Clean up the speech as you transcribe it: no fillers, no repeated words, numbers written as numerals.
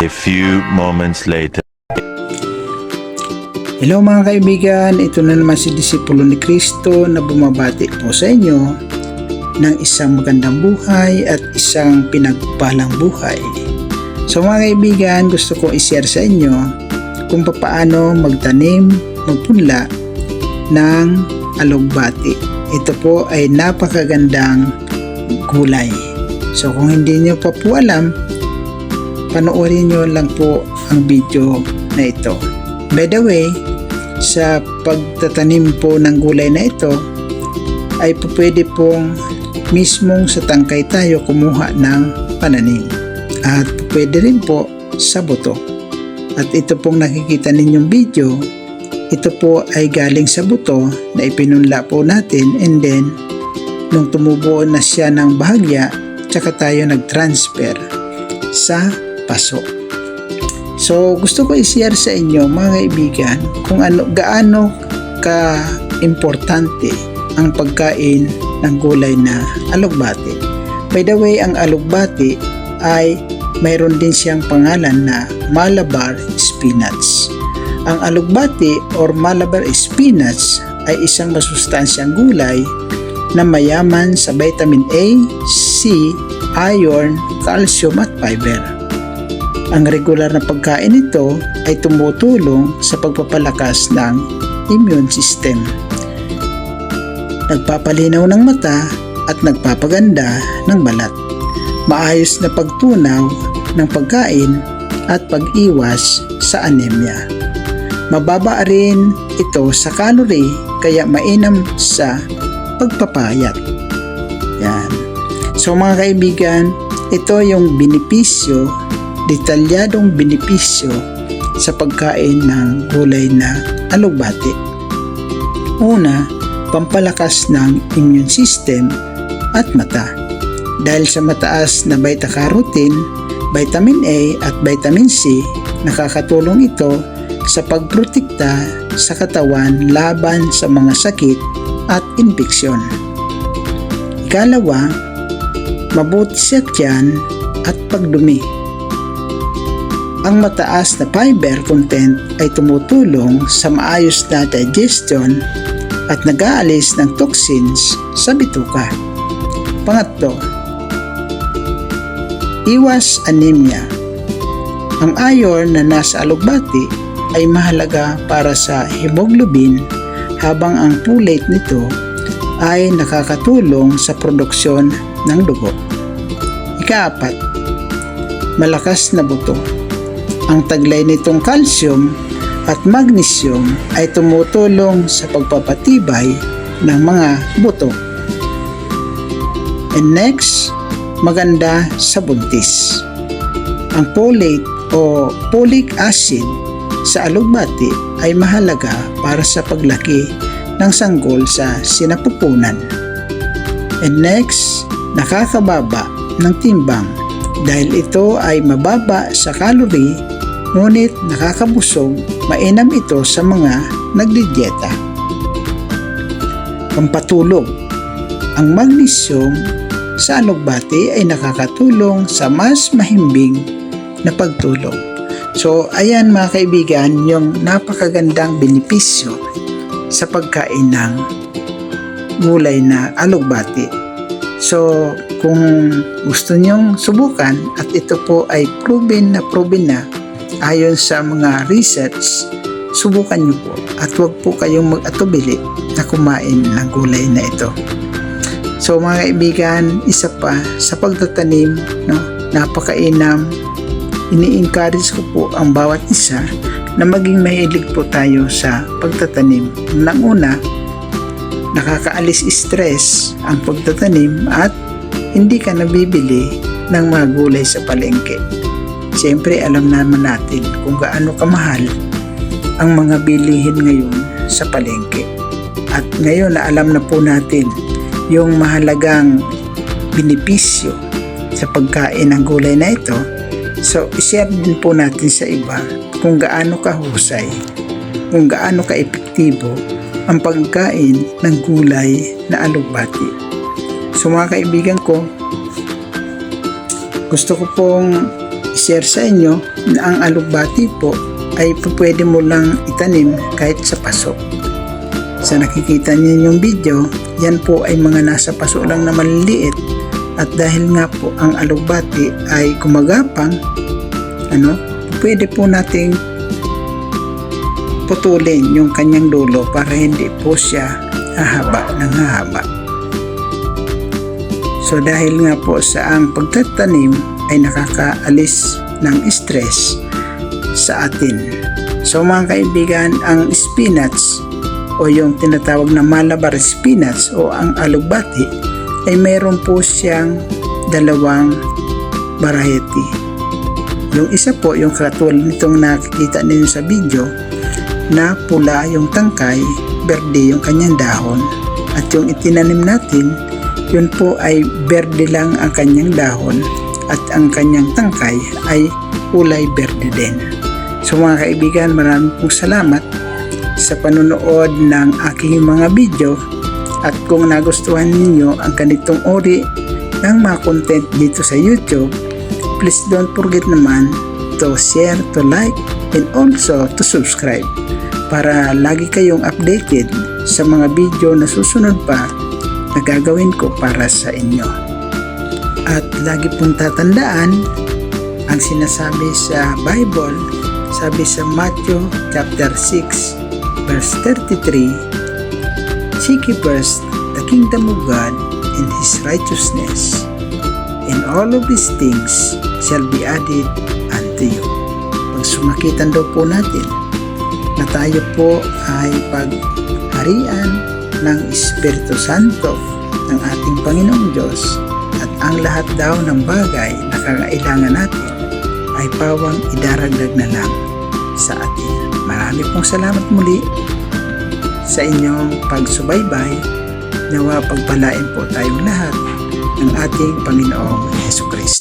A few moments later. Hello mga kaibigan, ito na naman si Disipulo ni Kristo na bumabati po sa inyo ng isang magandang buhay at isang pinagpalang buhay. So mga kaibigan, gusto ko i-share sa inyo kung paano magtanim, magpunla ng alugbati. Ito po ay napakagandang gulay. So kung hindi nyo pa po alam, panoorin nyo lang po ang video na ito. By the way, sa pagtatanim po ng gulay na ito, ay po pwede pong mismong sa tangkay tayo kumuha ng pananim. At pwede rin po sa buto. At ito pong nakikita ninyong video, ito po ay galing sa buto na ipinunla po natin, and then nung tumubo na siya ng bahagya, tsaka tayo nag-transfer sa paso. So gusto ko i-share sa inyo mga kaibigan kung gaano ka importante ang pagkain ng gulay na alugbati. By the way, ang alugbati ay mayroon din siyang pangalan na Malabar spinach. Ang alugbati or Malabar spinach ay isang masustansyang gulay na mayaman sa vitamin A, C, iron, calcium at fiber. Ang regular na pagkain nito ay tumutulong sa pagpapalakas ng immune system, nagpapalinaw ng mata at nagpapaganda ng balat, maayos na pagtunaw ng pagkain at pag-iwas sa anemia. Mababa rin ito sa calorie kaya mainam sa pagpapayat. Yan. So mga kaibigan, ito yung benepisyo, detalyadong benepisyo sa pagkain ng gulay na alugbati. Una, pampalakas ng immune system at mata. Dahil sa mataas na beta-carotene, vitamin A at vitamin C, nakakatulong ito sa pagprotekta sa katawan laban sa mga sakit at infeksyon. Ikalawa, mabuti sa tiyan at pagdumi. Ang mataas na fiber content ay tumutulong sa maayos na digestion at nag-aalis ng toxins sa bituka. Pangatlo, iwas anemia. Ang iron na nasa alugbati ay mahalaga para sa hemoglobin, habang ang folate nito ay nakakatulong sa produksyon ng dugo. Ikaapat, malakas na buto. Ang taglay nitong calcium at magnesium ay tumutulong sa pagpapatibay ng mga buto. And next, maganda sa buntis. Ang folate o folic acid sa alugbati ay mahalaga para sa paglaki ng sanggol sa sinapupunan. And next, nakakababa ng timbang dahil ito ay mababa sa calorie, ngunit nakakabusog, mainam ito sa mga nagdidieta. Pampatulog. Ang magnesium sa alugbati ay nakakatulong sa mas mahimbing na pagtulog. So ayan mga kaibigan, yung napakagandang benepisyo sa pagkain ng gulay na alugbati. So kung gusto nyong subukan, at ito po ay proven na ayon sa mga research, subukan nyo po at huwag po kayong mag-atubili na kumain ng gulay na ito. So mga kaibigan, isa pa sa pagtatanim, napakainam. Ini-encourage ko po ang bawat isa na maging mahilig po tayo sa pagtatanim. Nang una, nakakaalis stress ang pagtatanim at hindi ka nabibili ng mga gulay sa palengke. Siyempre alam naman natin kung gaano kamahal ang mga bilihin ngayon sa palengke. At ngayon na alam na po natin yung mahalagang benepisyo sa pagkain ng gulay na ito, so ishare din po natin sa iba kung gaano kahusay, kung gaano ka-epektibo ang pagkain ng gulay na alugbati. So mga kaibigan ko, gusto ko pong i-share sa inyo na ang alugbati po ay pwede mo lang itanim kahit sa paso. Sa nakikita niyo yung video, yan po ay mga nasa paso lang na maliliit, at dahil nga po ang alugbati ay gumagapang, pwede po nating putulin yung kanyang dulo para hindi po siya hahaba ng hahaba. So dahil nga po sa ang pagtatanim ay nakakaalis ng stress sa atin. So mga kaibigan, ang spinach o yung tinatawag na Malabar spinach o ang alugbati ay mayroon po siyang dalawang variety. Yung isa po, yung katulad nitong nakikita ninyo sa video, na pula yung tangkay, berde yung kanyang dahon, at yung itinanim natin, yun po ay berde lang ang kanyang dahon at ang kanyang tangkay ay kulay berde din. So mga kaibigan, maraming pong salamat sa panonood ng aking mga video, at kung nagustuhan ninyo ang ganitong uri ng mga content dito sa YouTube, please don't forget naman to share, to like, and also to subscribe para lagi kayong updated sa mga video na susunod pa na gagawin ko para sa inyo. At lagi pong tatandaan ang sinasabi sa Bible, sabi sa Matthew chapter 6 verse 33, "Seek ye first the kingdom of God and His righteousness, and all of these things shall be added unto you." Pag sumakitan daw po natin na tayo po ay pagharian ng Espiritu Santo ng ating Panginoong Diyos, at ang lahat daw ng bagay na kailangan natin ay pawang idaragdag na lang sa atin. Marami pong salamat muli sa inyong pagsubaybay. Nawa pagpalain po tayong lahat ng ating Panginoong Hesus Kristo.